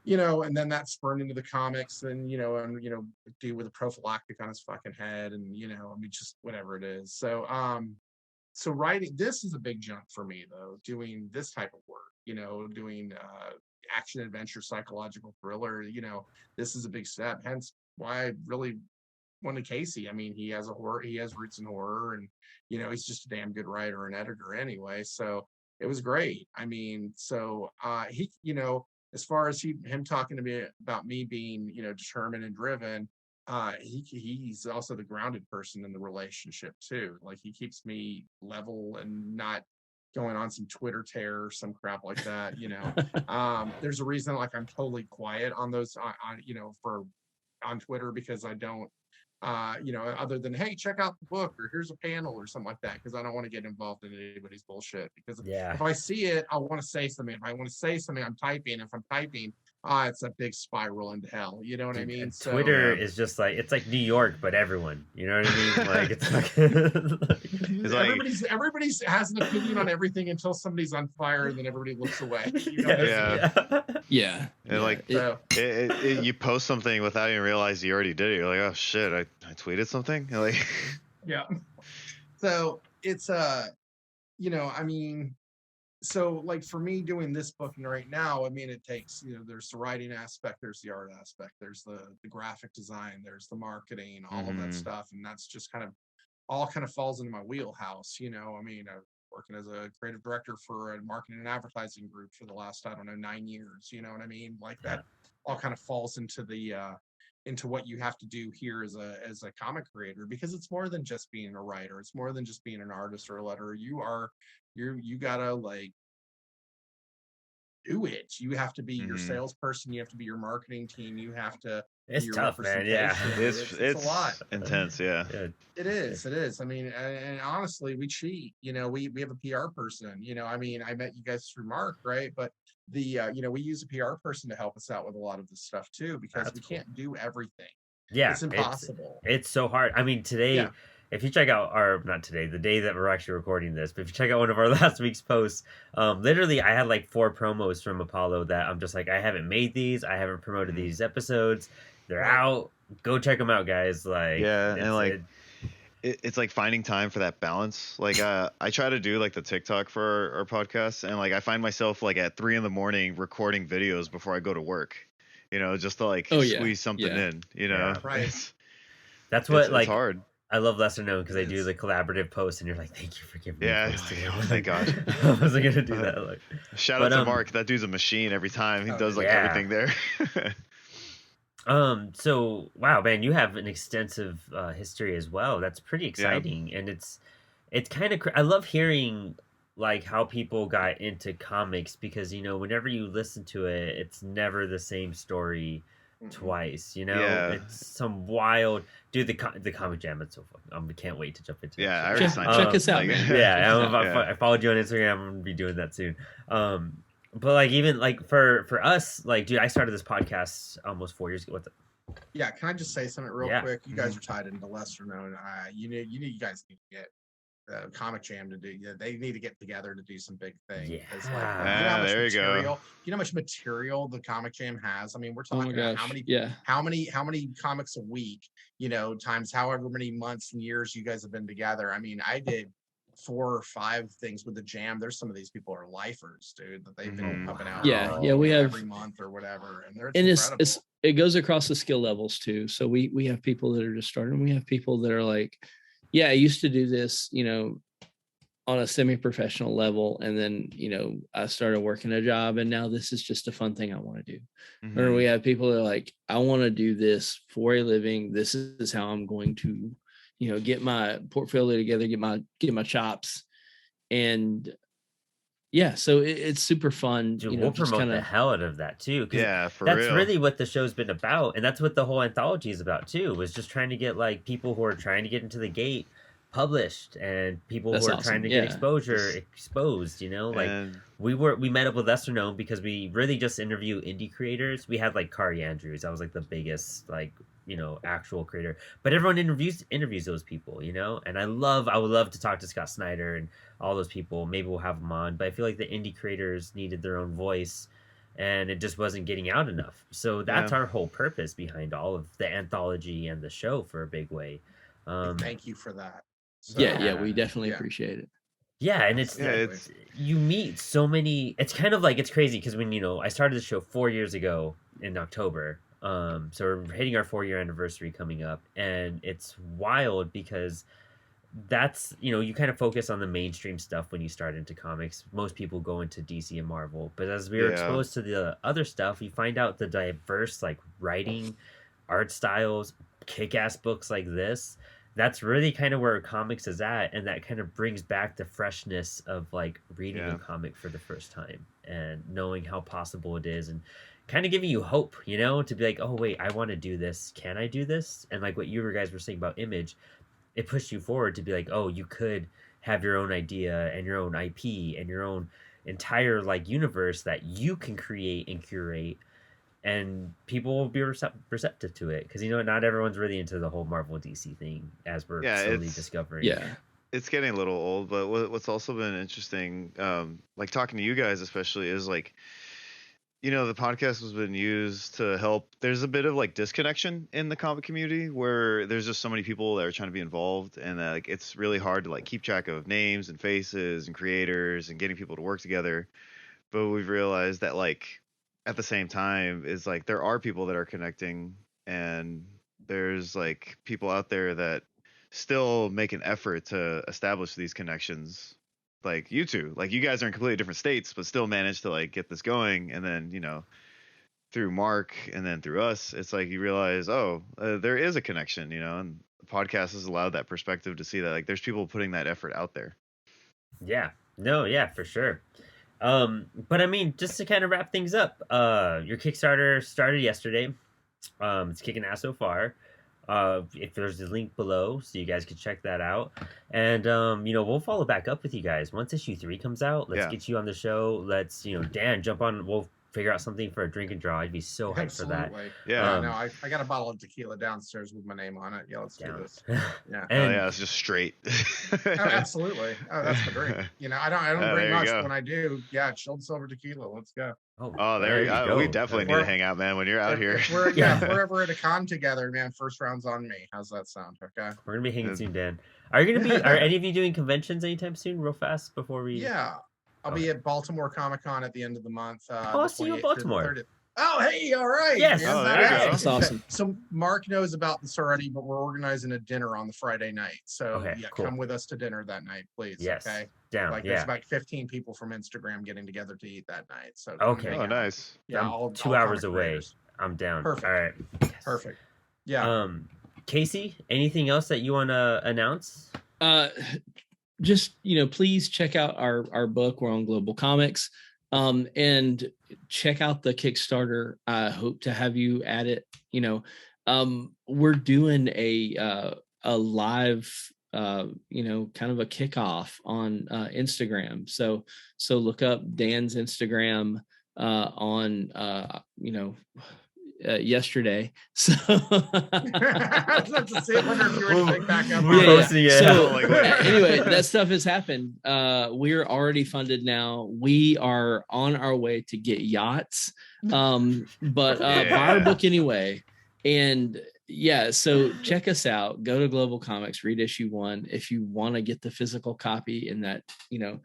you know, and then that spurned into the comics, and you know, deal with a prophylactic on his fucking head, and you know, I mean, just whatever it is. So, so writing this is a big jump for me though, doing this type of work, you know, doing action adventure, psychological thriller, you know, this is a big step. Hence why I really wanted Casey. I mean, he has roots in horror, and you know, he's just a damn good writer and editor anyway. So it was great. I mean, so he, you know, as far as him talking to me about me being, you know, determined and driven, he's also the grounded person in the relationship too. Like he keeps me level and not going on some Twitter tear or some crap like that, you know. There's a reason like I'm totally quiet on those on you know for on Twitter because I don't other than, hey, check out the book or here's a panel or something like that, because I don't want to get involved in anybody's bullshit. Because Yeah. if I see it, I want to say something. If I want to say something, I'm typing. If I'm typing, it's a big spiral into hell. You know what I mean? So Twitter is just like, it's like New York, but everyone. You know what I mean? Like it's like It's like- everybody's has an opinion on everything until somebody's on fire, and then everybody looks away. You know what I mean? Yeah. Yeah. And like So, you post something without even realizing you already did it. You're like, oh shit, I tweeted something. You're like, yeah. So it's I mean, so like for me doing this book right now, I mean, it takes, there's the writing aspect, there's the art aspect, there's the graphic design, there's the marketing, all of that stuff, and that's just all kind of falls into my wheelhouse. I mean, I'm working as a creative director for a marketing and advertising group for the last, I don't know, 9 years. You know what I mean? Like that all kind of falls into the into what you have to do here as a comic creator, because it's more than just being a writer. It's more than just being an artist or a letterer. You gotta like do it. You have to be your salesperson. You have to be your marketing team. You have to. It's tough, man. Yeah, it's a lot. Intense. Yeah. It is. It is. I mean, and honestly, we cheat. We have a PR person. I mean, I met you guys through Mark, right? But we use a PR person to help us out with a lot of this stuff too, because we can't do everything. Yeah, it's impossible. It's so hard. I mean, today, if you check out not today, the day that we're actually recording this, but if you check out one of our last week's posts, literally I had like 4 promos from Apollo that I'm just like, I haven't made these, I haven't promoted these episodes, they're out, go check them out, guys. Like, and like it's like finding time for that balance. Like I try to do like the TikTok for our podcast, and like I find myself like at 3 a.m. recording videos before I go to work, just to like squeeze something in, Right. That's what it's hard. I love Lesser Known because they do the collaborative posts, and you're like, thank you for giving me a post today. Oh, thank God. I wasn't gonna do that. Like, shout out to Mark. That dude's a machine every time. He does like everything there. So wow, man, you have an extensive history as well. That's pretty exciting, and it's kind of I love hearing like how people got into comics, because whenever you listen to it, it's never the same story twice. It's some wild dude. The comic jam. It's so fucking. I can't wait to jump into. Yeah, I already check us out. I followed you on Instagram. I'm gonna be doing that soon. But like even like for us, like dude, I started this podcast almost 4 years ago. Yeah, can I just say something real quick? You guys are tied into Lesser Known. You guys need to get Comic Jam to do. They need to get together to do some big things. Yeah. There you go. You know how much material the Comic Jam has? I mean, we're Oh my talking about gosh. how many comics a week, times however many months and years you guys have been together. I mean, I did 4 or 5 things with the Jam. There's some of these people are lifers, dude, that they've been pumping out. We have every month or whatever, and it goes across the skill levels too. So we have people that are just starting. We have people that are like, I used to do this, on a semi-professional level, and then I started working a job, and now this is just a fun thing I want to do. Or we have people that are like, I want to do this for a living. This is how I'm going to get my portfolio together, get my chops. And so it's super fun. Dude, we'll promote the hell out of that too. Yeah, that's really what the show's been about, and that's what the whole anthology is about too. Was just trying to get like people who are trying to get into the gate published, and people who are trying to get exposed. We met up with Lesser Known because we really just interview indie creators. We had like Kari Andrews. That was like the biggest actual creator, but everyone interviews those people, and I would love to talk to Scott Snyder and all those people. Maybe we'll have them on, but I feel like the indie creators needed their own voice, and it just wasn't getting out enough. So that's our whole purpose behind all of the anthology and the show for a big way. Thank you for that. So, we definitely appreciate it. Yeah, and it's you meet so many. It's kind of like, it's crazy because when I started the show 4 years ago in October. So we're hitting our 4-year anniversary coming up, and it's wild because that's you kind of focus on the mainstream stuff when you start into comics. Most people go into DC and Marvel, but as we were exposed to the other stuff, you find out the diverse like writing, art styles, kick-ass books like this. That's really kind of where comics is at, and that kind of brings back the freshness of like reading a comic for the first time and knowing how possible it is, and kind of giving you hope, you know, to be like, oh wait, I want to do this. Can I do this? And like what you guys were saying about Image, it pushed you forward to be like, oh, you could have your own idea and your own IP and your own entire like universe that you can create and curate, and people will be receptive to it, because you know not everyone's really into the whole Marvel DC thing, as we're slowly discovering. Yeah, it's getting a little old, but what's also been interesting, like talking to you guys especially, is like, you know, the podcast has been used to help. There's a bit of like disconnection in the comic community where there's just so many people that are trying to be involved, and like it's really hard to like keep track of names and faces and creators and getting people to work together. But we've realized that like at the same time is like there are people that are connecting, and there's like people out there that still make an effort to establish these connections, like you two. Like you guys are in completely different states but still managed to like get this going, and then, you know, through Mark and then through us, it's like you realize, there is a connection, you know, and the podcast has allowed that perspective to see that like there's people putting that effort out there. Yeah, no, yeah, for sure. But I mean, just to kind of wrap things up, your Kickstarter started yesterday. It's kicking ass so far. If there's a link below, so you guys can check that out. And you know, we'll follow back up with you guys once issue 3 comes out. Let's get you on the show. Let's, you know, Dan, jump on. We'll figure out something for a drink and draw. I'd be so hyped for that. Yeah. No, I got a bottle of tequila downstairs with my name on it. Yeah, let's do this. Yeah. And, yeah, it's just straight. Absolutely. Oh, that's the drink. You know, I don't drink much. When I do, chilled silver tequila. Let's go. Oh, there you go. We definitely need to hang out, man, when you're out here. If we're ever at a con together, man, first round's on me. How's that sound? Okay. We're gonna be hanging soon, Dan. Are any of you doing conventions anytime soon, real fast, before we? Yeah. I'll be at Baltimore Comic Con at the end of the month. I'll see you in Baltimore. Oh, hey, all right. Yes. Man, there you go. That's awesome. So Mark knows about this already, but we're organizing a dinner on the Friday night. So cool. Come with us to dinner that night, please. Yes. Okay. Down. There's about 15 people from Instagram getting together to eat that night. So Oh, nice. Yeah, I'm 2 hours away. Creators. I'm down. Perfect. All right. Yes. Perfect. Yeah. Casey, anything else that you want to announce? Just, you know, please check out our book. We're on Global Comics, and check out the Kickstarter. I hope to have you at it. You know, we're doing a live, you know, kind of a kickoff on Instagram. So look up Dan's Instagram on you know, yesterday. So anyway, that stuff has happened. We're already funded now. We are on our way to get yachts, but buy our book anyway. And so check us out. Go to Global Comics, read issue 1 if you want to get the physical copy. In that, you know,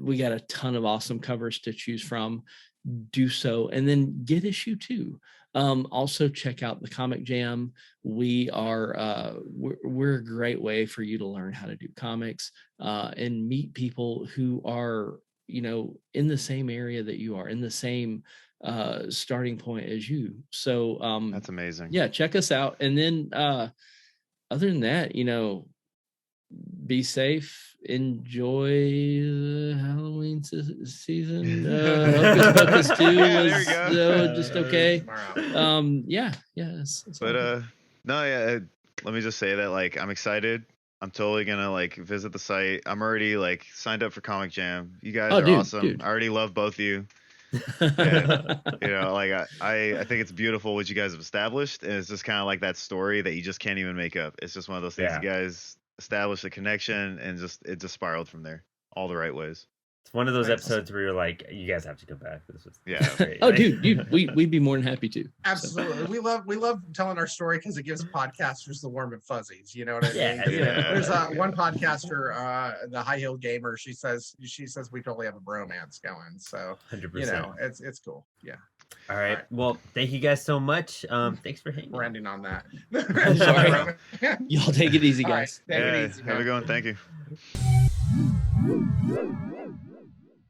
we got a ton of awesome covers to choose from. Do so, and then get issue 2. Also check out the Comic Jam. We are we're a great way for you to learn how to do comics and meet people who are, you know, in the same area that you are, in the same starting point as you. So that's amazing. Yeah, check us out. And then other than that, you know, be safe, enjoy the Halloween season. Hocus Pocus 2 was just okay. But let me just say that like I'm excited. I'm totally gonna like visit the site. I'm already like signed up for Comic Jam. You guys are awesome. Dude. I already love both of you. And, you know, like I think it's beautiful what you guys have established, and it's just kind of like that story that you just can't even make up. It's just one of those things you guys established a connection, and it just spiraled from there all the right ways. It's one of those episodes where you're like, you guys have to come back. This was great. Oh, dude, we'd be more than happy to. Absolutely, so. we love telling our story because it gives podcasters the warm and fuzzies. You know what I mean? Yeah. There's one podcaster, the High Heel Gamer. She says we totally have a bromance going. So 100%. You know, it's cool. Yeah. All right. Well, thank you guys so much. Thanks for hanging. We're ending on that. Sorry. Y'all take it easy, guys. Right, take it easy, have a good one. Thank you.